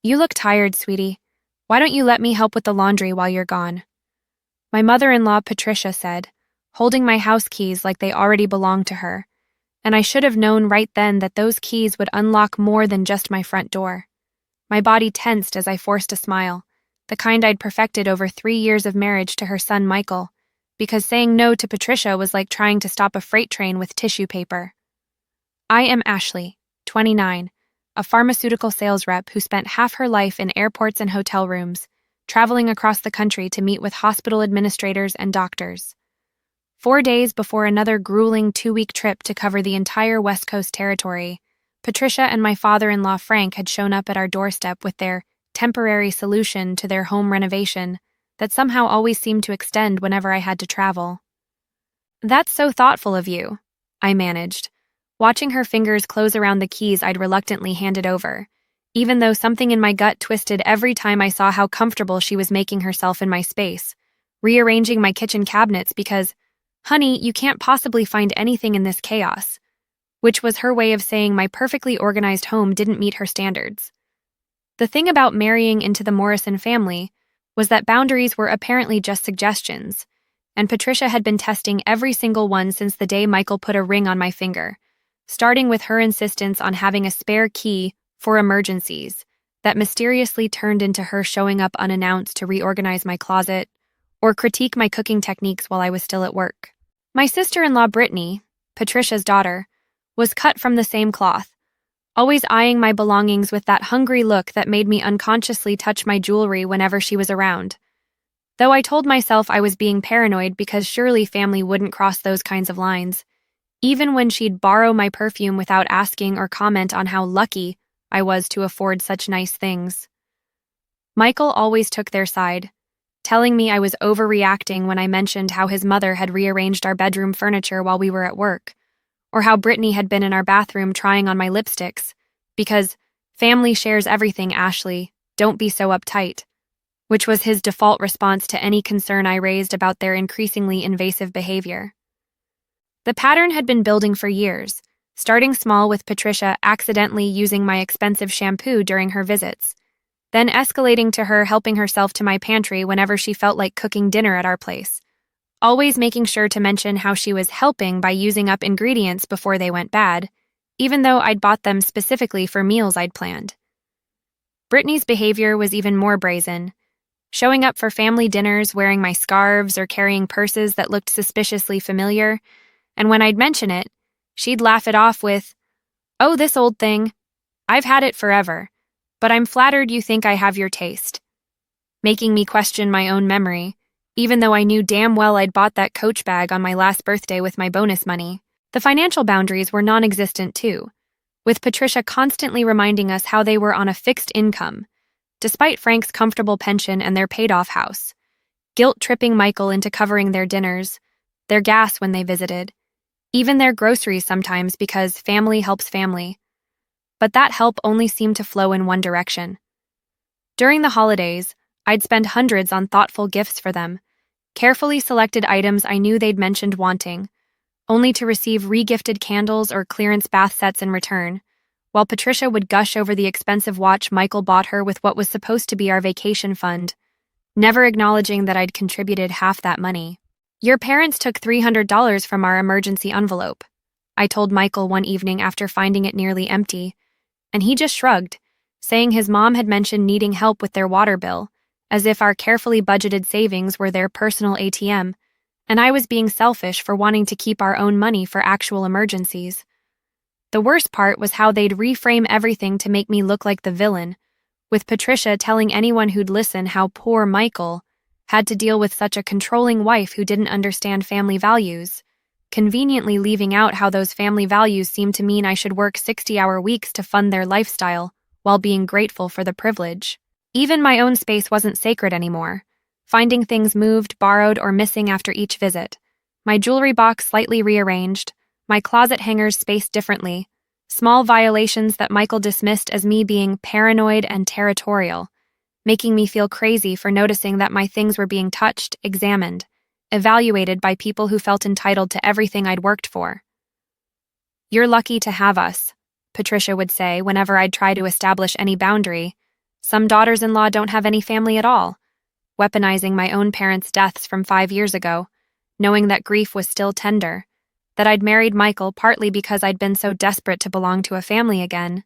You look tired, sweetie. Why don't you let me help with the laundry while you're gone? My mother-in-law, Patricia, said, holding my house keys like they already belonged to her, and I should have known right then that those keys would unlock more than just my front door. My body tensed as I forced a smile, the kind I'd perfected over 3 years of marriage to her son Michael, because saying no to Patricia was like trying to stop a freight train with tissue paper. I am Ashley, 29, a pharmaceutical sales rep who spent half her life in airports and hotel rooms, traveling across the country to meet with hospital administrators and doctors. 4 days before another grueling 2-week trip to cover the entire West Coast territory, Patricia and my father-in-law Frank had shown up at our doorstep with their temporary solution to their home renovation that somehow always seemed to extend whenever I had to travel. "That's so thoughtful of you," I managed, watching her fingers close around the keys I'd reluctantly handed over, even though something in my gut twisted every time I saw how comfortable she was making herself in my space, rearranging my kitchen cabinets because, "Honey, you can't possibly find anything in this chaos," which was her way of saying my perfectly organized home didn't meet her standards. The thing about marrying into the Morrison family was that boundaries were apparently just suggestions, and Patricia had been testing every single one since the day Michael put a ring on my finger, starting with her insistence on having a spare key for emergencies that mysteriously turned into her showing up unannounced to reorganize my closet or critique my cooking techniques while I was still at work. My sister-in-law Brittany, Patricia's daughter, was cut from the same cloth, always eyeing my belongings with that hungry look that made me unconsciously touch my jewelry whenever she was around. Though I told myself I was being paranoid because surely family wouldn't cross those kinds of lines, even when she'd borrow my perfume without asking or comment on how lucky I was to afford such nice things. Michael always took their side, telling me I was overreacting when I mentioned how his mother had rearranged our bedroom furniture while we were at work, or how Brittany had been in our bathroom trying on my lipsticks, because family shares everything, Ashley, don't be so uptight, which was his default response to any concern I raised about their increasingly invasive behavior. The pattern had been building for years, starting small with Patricia accidentally using my expensive shampoo during her visits, then escalating to her helping herself to my pantry whenever she felt like cooking dinner at our place, always making sure to mention how she was helping by using up ingredients before they went bad, even though I'd bought them specifically for meals I'd planned. Brittany's behavior was even more brazen, showing up for family dinners wearing my scarves or carrying purses that looked suspiciously familiar, and when I'd mention it, she'd laugh it off with, "Oh, this old thing. I've had it forever, but I'm flattered you think I have your taste," making me question my own memory, even though I knew damn well I'd bought that Coach bag on my last birthday with my bonus money. The financial boundaries were non-existent too, with Patricia constantly reminding us how they were on a fixed income, despite Frank's comfortable pension and their paid-off house, guilt-tripping Michael into covering their dinners, their gas when they visited, even their groceries sometimes because family helps family. But that help only seemed to flow in one direction. During the holidays, I'd spend hundreds on thoughtful gifts for them, carefully selected items I knew they'd mentioned wanting, only to receive re-gifted candles or clearance bath sets in return, while Patricia would gush over the expensive watch Michael bought her with what was supposed to be our vacation fund, never acknowledging that I'd contributed half that money. "Your parents took $300 from our emergency envelope," I told Michael one evening after finding it nearly empty, and he just shrugged, saying his mom had mentioned needing help with their water bill, as if our carefully budgeted savings were their personal ATM, and I was being selfish for wanting to keep our own money for actual emergencies. The worst part was how they'd reframe everything to make me look like the villain, with Patricia telling anyone who'd listen how poor Michael had to deal with such a controlling wife who didn't understand family values, conveniently leaving out how those family values seemed to mean I should work 60-hour weeks to fund their lifestyle while being grateful for the privilege. Even my own space wasn't sacred anymore, finding things moved, borrowed, or missing after each visit, my jewelry box slightly rearranged, my closet hangers spaced differently, small violations that Michael dismissed as me being paranoid and territorial, making me feel crazy for noticing that my things were being touched, examined, evaluated by people who felt entitled to everything I'd worked for. "You're lucky to have us," Patricia would say whenever I'd try to establish any boundary, Some daughters-in-law don't have any family at all, weaponizing my own parents' deaths from 5 years ago, knowing that grief was still tender, that I'd married Michael partly because I'd been so desperate to belong to a family again,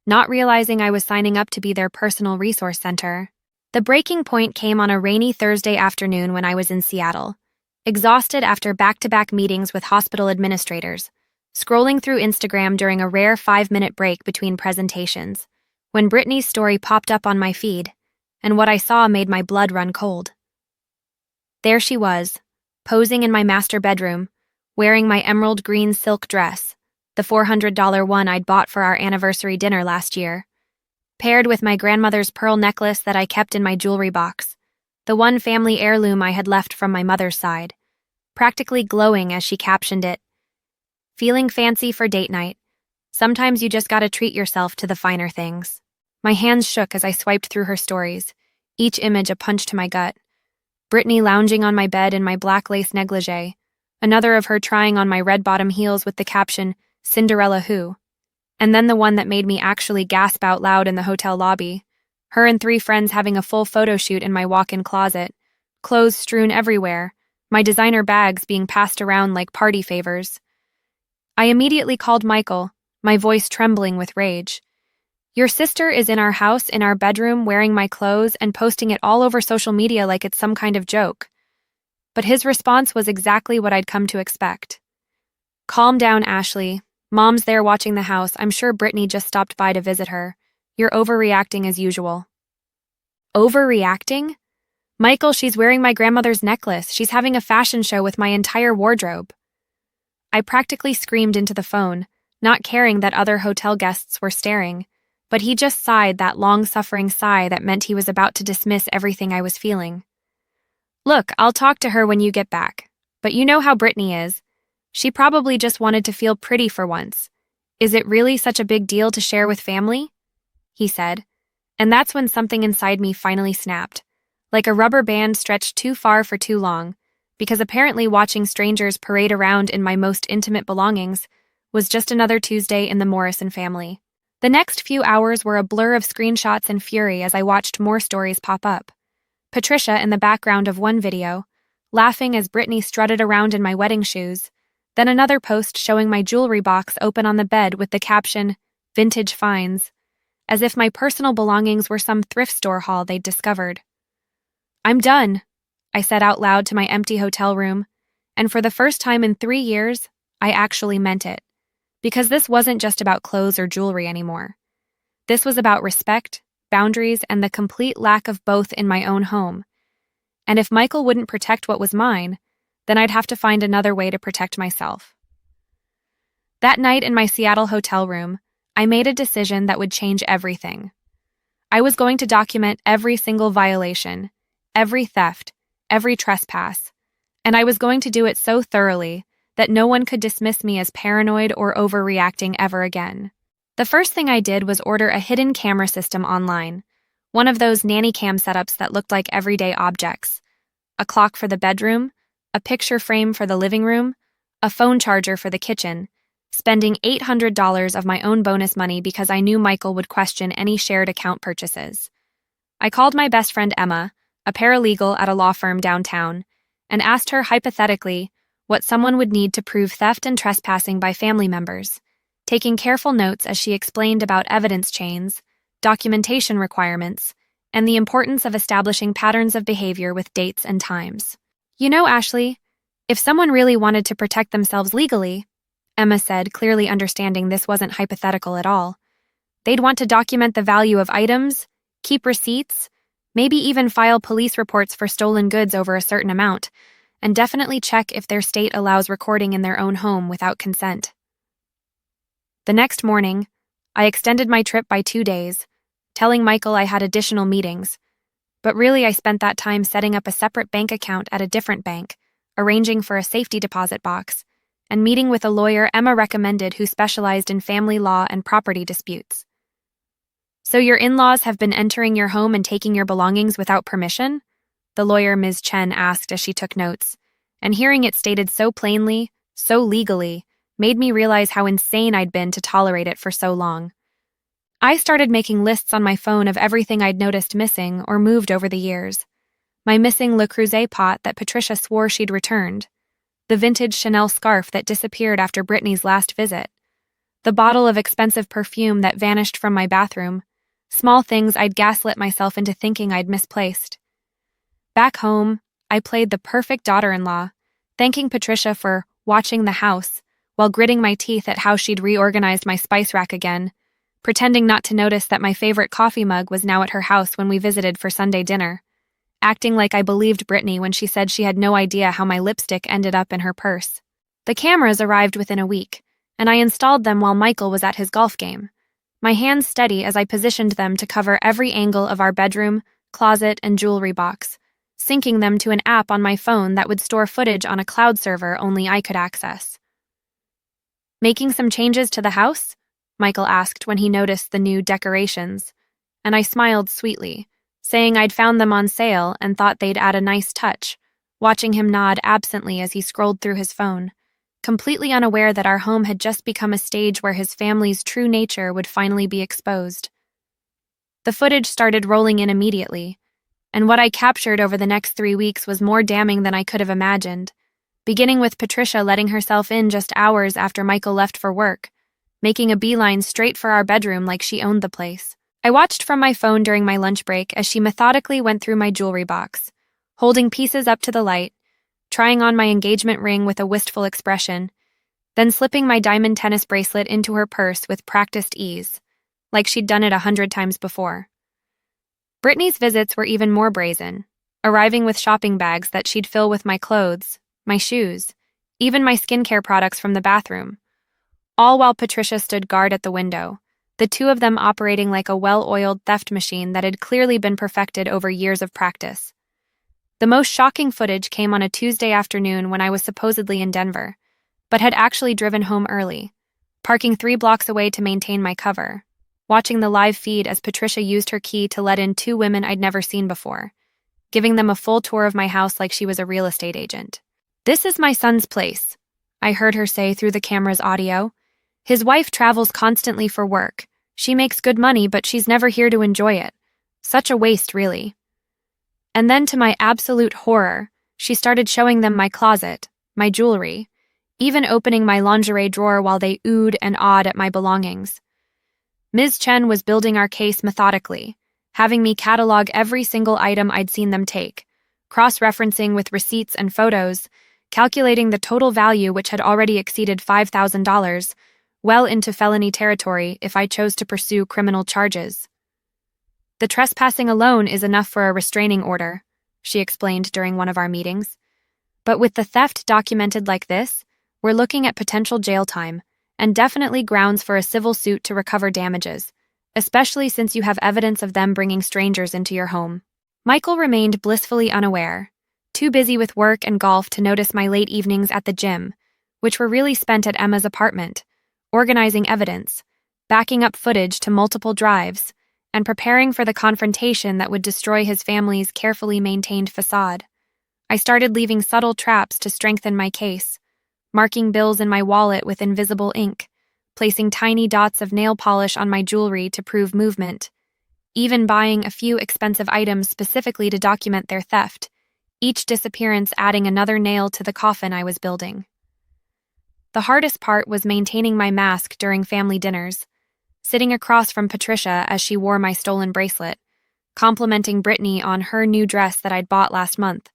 not realizing I was signing up to be their personal resource center. The breaking point came on a rainy Thursday afternoon when I was in Seattle, exhausted after back-to-back meetings with hospital administrators, scrolling through Instagram during a rare 5-minute break between presentations, when Brittany's story popped up on my feed, and what I saw made my blood run cold. There she was, posing in my master bedroom, wearing my emerald green silk dress, the $400 one I'd bought for our anniversary dinner last year, paired with my grandmother's pearl necklace that I kept in my jewelry box, the one family heirloom I had left from my mother's side, practically glowing as she captioned it, "Feeling fancy for date night. Sometimes you just gotta treat yourself to the finer things." My hands shook as I swiped through her stories, each image a punch to my gut. Brittany lounging on my bed in my black lace negligee, another of her trying on my red bottom heels with the caption, "Cinderella who?" And then the one that made me actually gasp out loud in the hotel lobby, her and 3 friends having a full photo shoot in my walk-in closet, clothes strewn everywhere, my designer bags being passed around like party favors. I immediately called Michael, my voice trembling with rage. "Your sister is in our house in our bedroom wearing my clothes and posting it all over social media like it's some kind of joke." But his response was exactly what I'd come to expect. "Calm down, Ashley. Mom's there watching the house. I'm sure Brittany just stopped by to visit her. You're overreacting as usual." Overreacting? Michael, she's wearing my grandmother's necklace. She's having a fashion show with my entire wardrobe. I practically screamed into the phone, not caring that other hotel guests were staring, but he just sighed that long-suffering sigh that meant he was about to dismiss everything I was feeling. "Look, I'll talk to her when you get back. But you know how Brittany is. She probably just wanted to feel pretty for once. Is it really such a big deal to share with family?" he said. And that's when something inside me finally snapped, like a rubber band stretched too far for too long, because apparently watching strangers parade around in my most intimate belongings was just another Tuesday in the Morrison family. The next few hours were a blur of screenshots and fury as I watched more stories pop up. Patricia in the background of one video, laughing as Brittany strutted around in my wedding shoes, then another post showing my jewelry box open on the bed with the caption, "Vintage finds," as if my personal belongings were some thrift store haul they'd discovered. "I'm done," I said out loud to my empty hotel room, and for the first time in 3 years, I actually meant it. Because this wasn't just about clothes or jewelry anymore. This was about respect, boundaries, and the complete lack of both in my own home. And if Michael wouldn't protect what was mine, then I'd have to find another way to protect myself. That night in my Seattle hotel room, I made a decision that would change everything. I was going to document every single violation, every theft, every trespass, and I was going to do it so thoroughly that no one could dismiss me as paranoid or overreacting ever again. The first thing I did was order a hidden camera system online, one of those nanny cam setups that looked like everyday objects, a clock for the bedroom, a picture frame for the living room, a phone charger for the kitchen, spending $800 of my own bonus money because I knew Michael would question any shared account purchases. I called my best friend Emma, a paralegal at a law firm downtown, and asked her hypothetically what someone would need to prove theft and trespassing by family members, taking careful notes as she explained about evidence chains, documentation requirements, and the importance of establishing patterns of behavior with dates and times. "You know, Ashley, if someone really wanted to protect themselves legally," Emma said, clearly understanding this wasn't hypothetical at all, "they'd want to document the value of items, keep receipts, maybe even file police reports for stolen goods over a certain amount, and definitely check if their state allows recording in their own home without consent." The next morning, I extended my trip by 2 days, telling Michael I had additional meetings, but really I spent that time setting up a separate bank account at a different bank, arranging for a safety deposit box, and meeting with a lawyer Emma recommended who specialized in family law and property disputes. "So your in-laws have been entering your home and taking your belongings without permission?" the lawyer Ms. Chen asked as she took notes, and hearing it stated so plainly, so legally, made me realize how insane I'd been to tolerate it for so long. I started making lists on my phone of everything I'd noticed missing or moved over the years. My missing Le Creuset pot that Patricia swore she'd returned. The vintage Chanel scarf that disappeared after Brittany's last visit. The bottle of expensive perfume that vanished from my bathroom. Small things I'd gaslit myself into thinking I'd misplaced. Back home, I played the perfect daughter-in-law, thanking Patricia for watching the house, while gritting my teeth at how she'd reorganized my spice rack again, pretending not to notice that my favorite coffee mug was now at her house when we visited for Sunday dinner, acting like I believed Brittany when she said she had no idea how my lipstick ended up in her purse. The cameras arrived within a week, and I installed them while Michael was at his golf game, my hands steady as I positioned them to cover every angle of our bedroom, closet, and jewelry box, syncing them to an app on my phone that would store footage on a cloud server only I could access. "Making some changes to the house?" Michael asked when he noticed the new decorations, and I smiled sweetly, saying I'd found them on sale and thought they'd add a nice touch, watching him nod absently as he scrolled through his phone, completely unaware that our home had just become a stage where his family's true nature would finally be exposed. The footage started rolling in immediately, and what I captured over the next 3 weeks was more damning than I could have imagined, beginning with Patricia letting herself in just hours after Michael left for work, making a beeline straight for our bedroom like she owned the place. I watched from my phone during my lunch break as she methodically went through my jewelry box, holding pieces up to the light, trying on my engagement ring with a wistful expression, then slipping my diamond tennis bracelet into her purse with practiced ease, like she'd done it 100 times before. Brittany's visits were even more brazen, arriving with shopping bags that she'd fill with my clothes, my shoes, even my skincare products from the bathroom, all while Patricia stood guard at the window, the two of them operating like a well-oiled theft machine that had clearly been perfected over years of practice. The most shocking footage came on a Tuesday afternoon when I was supposedly in Denver, but had actually driven home early, parking 3 blocks away to maintain my cover, watching the live feed as Patricia used her key to let in 2 women I'd never seen before, giving them a full tour of my house like she was a real estate agent. "This is my son's place," I heard her say through the camera's audio. "His wife travels constantly for work. She makes good money, but she's never here to enjoy it. Such a waste, really." And then, to my absolute horror, she started showing them my closet, my jewelry, even opening my lingerie drawer while they oohed and awed at my belongings. Ms. Chen was building our case methodically, having me catalog every single item I'd seen them take, cross-referencing with receipts and photos, calculating the total value which had already exceeded $5,000, well into felony territory if I chose to pursue criminal charges. "The trespassing alone is enough for a restraining order," she explained during one of our meetings. "But with the theft documented like this, we're looking at potential jail time, and definitely grounds for a civil suit to recover damages, especially since you have evidence of them bringing strangers into your home." Michael remained blissfully unaware, too busy with work and golf to notice my late evenings at the gym, which were really spent at Emma's apartment, organizing evidence, backing up footage to multiple drives, and preparing for the confrontation that would destroy his family's carefully maintained facade. I started leaving subtle traps to strengthen my case, marking bills in my wallet with invisible ink, placing tiny dots of nail polish on my jewelry to prove movement, even buying a few expensive items specifically to document their theft, each disappearance adding another nail to the coffin I was building. The hardest part was maintaining my mask during family dinners, sitting across from Patricia as she wore my stolen bracelet, complimenting Brittany on her new dress that I'd bought last month,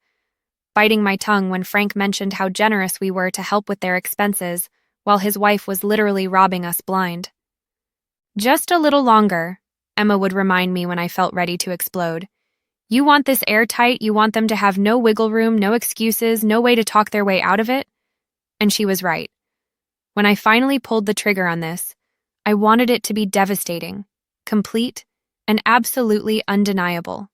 biting my tongue when Frank mentioned how generous we were to help with their expenses while his wife was literally robbing us blind. "Just a little longer," Emma would remind me when I felt ready to explode. "You want this airtight, you want them to have no wiggle room, no excuses, no way to talk their way out of it?" And she was right. When I finally pulled the trigger on this, I wanted it to be devastating, complete, and absolutely undeniable.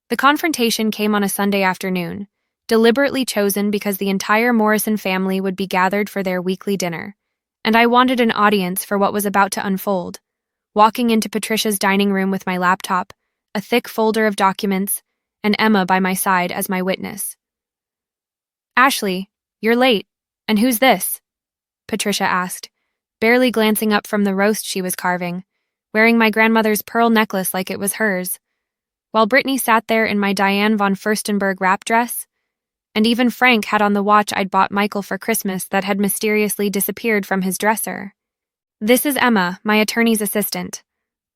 The confrontation came on a Sunday afternoon, deliberately chosen because the entire Morrison family would be gathered for their weekly dinner, and I wanted an audience for what was about to unfold. Walking into Patricia's dining room with my laptop, a thick folder of documents, and Emma by my side as my witness. "Ashley, you're late, and who's this?" Patricia asked, barely glancing up from the roast she was carving, wearing my grandmother's pearl necklace like it was hers, while Brittany sat there in my Diane von Furstenberg wrap dress, and even Frank had on the watch I'd bought Michael for Christmas that had mysteriously disappeared from his dresser. "This is Emma, my attorney's assistant,"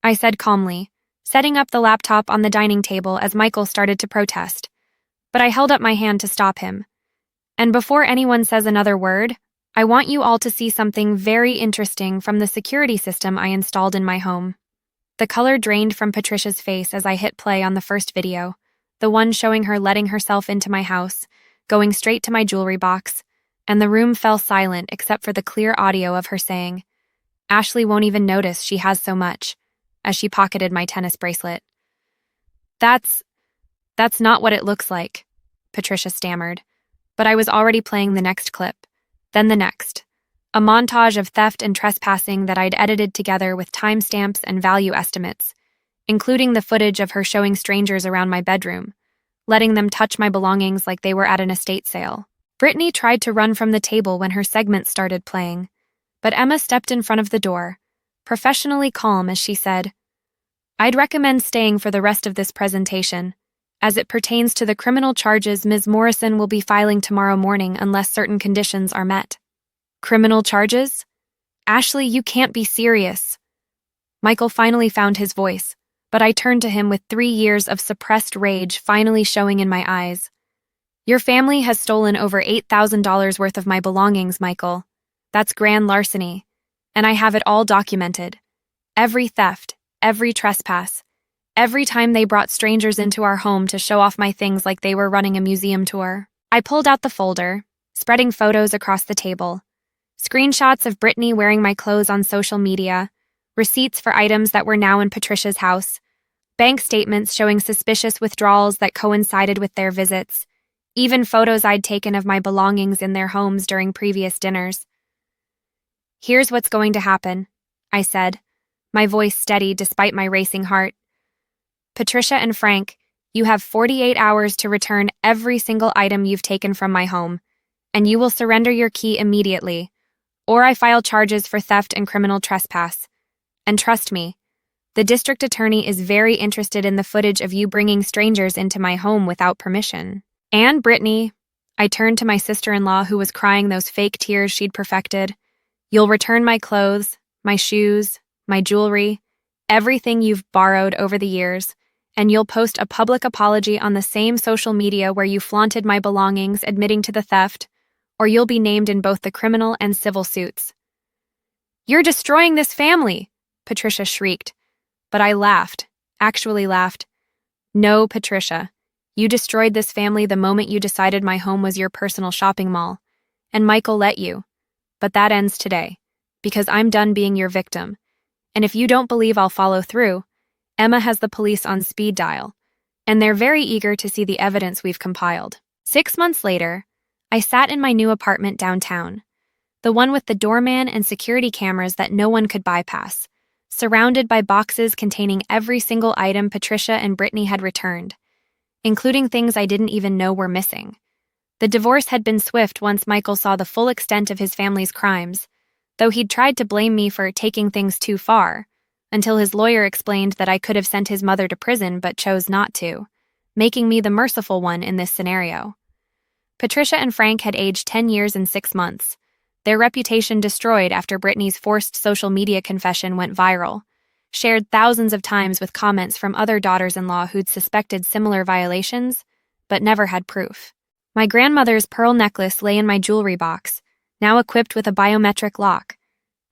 I said calmly, setting up the laptop on the dining table as Michael started to protest. But I held up my hand to stop him. "And before anyone says another word, I want you all to see something very interesting from the security system I installed in my home." The color drained from Patricia's face as I hit play on the first video, the one showing her letting herself into my house, going straight to my jewelry box, and the room fell silent except for the clear audio of her saying, "Ashley won't even notice she has so much," as she pocketed my tennis bracelet. That's not what it looks like," Patricia stammered, but I was already playing the next clip, then the next. A montage of theft and trespassing that I'd edited together with timestamps and value estimates, including the footage of her showing strangers around my bedroom, letting them touch my belongings like they were at an estate sale. Brittany tried to run from the table when her segment started playing, but Emma stepped in front of the door, professionally calm as she said, "I'd recommend staying for the rest of this presentation, as it pertains to the criminal charges Ms. Morrison will be filing tomorrow morning unless certain conditions are met." "Criminal charges? Ashley, you can't be serious." Michael finally found his voice, but I turned to him with 3 years of suppressed rage finally showing in my eyes. "Your family has stolen over $8,000 worth of my belongings, Michael. That's grand larceny, and I have it all documented. Every theft, every trespass, every time they brought strangers into our home to show off my things like they were running a museum tour." I pulled out the folder, spreading photos across the table. Screenshots of Brittany wearing my clothes on social media, receipts for items that were now in Patricia's house, bank statements showing suspicious withdrawals that coincided with their visits, even photos I'd taken of my belongings in their homes during previous dinners. "Here's what's going to happen," I said, my voice steady despite my racing heart. "Patricia and Frank, you have 48 hours to return every single item you've taken from my home, and you will surrender your key immediately, or I file charges for theft and criminal trespass. And trust me, the district attorney is very interested in the footage of you bringing strangers into my home without permission. And Brittany," I turned to my sister-in-law who was crying those fake tears she'd perfected, "you'll return my clothes, my shoes, my jewelry, everything you've borrowed over the years, and you'll post a public apology on the same social media where you flaunted my belongings admitting to the theft, or you'll be named in both the criminal and civil suits." "You're destroying this family," Patricia shrieked, but I laughed, actually laughed. "No, Patricia, you destroyed this family the moment you decided my home was your personal shopping mall, and Michael let you. But that ends today, because I'm done being your victim, and if you don't believe I'll follow through, Emma has the police on speed dial, and they're very eager to see the evidence we've compiled." 6 months later, I sat in my new apartment downtown, the one with the doorman and security cameras that no one could bypass, surrounded by boxes containing every single item Patricia and Brittany had returned, including things I didn't even know were missing. The divorce had been swift once Michael saw the full extent of his family's crimes, though he'd tried to blame me for taking things too far, until his lawyer explained that I could have sent his mother to prison but chose not to, making me the merciful one in this scenario. Patricia and Frank had aged 10 years and 6 months, their reputation destroyed after Brittany's forced social media confession went viral, shared thousands of times with comments from other daughters-in-law who'd suspected similar violations, but never had proof. My grandmother's pearl necklace lay in my jewelry box, now equipped with a biometric lock,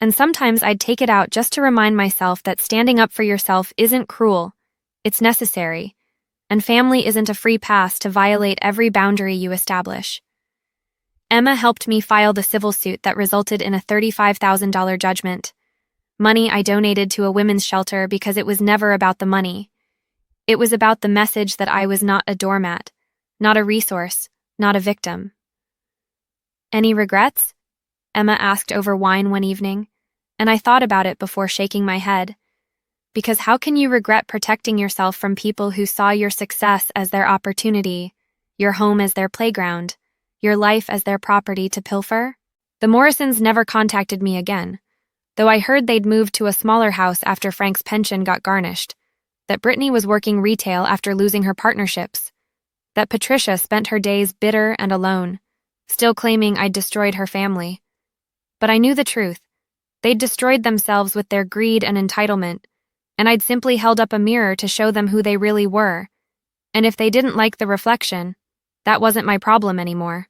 and sometimes I'd take it out just to remind myself that standing up for yourself isn't cruel, it's necessary, and family isn't a free pass to violate every boundary you establish. Emma helped me file the civil suit that resulted in a $35,000 judgment, money I donated to a women's shelter because it was never about the money. It was about the message that I was not a doormat, not a resource, not a victim. "Any regrets?" Emma asked over wine one evening, and I thought about it before shaking my head. Because how can you regret protecting yourself from people who saw your success as their opportunity, your home as their playground, your life as their property to pilfer? The Morrisons never contacted me again, though I heard they'd moved to a smaller house after Frank's pension got garnished, that Brittany was working retail after losing her partnerships, that Patricia spent her days bitter and alone, still claiming I'd destroyed her family. But I knew the truth. They'd destroyed themselves with their greed and entitlement, and I'd simply held up a mirror to show them who they really were. And if they didn't like the reflection, that wasn't my problem anymore.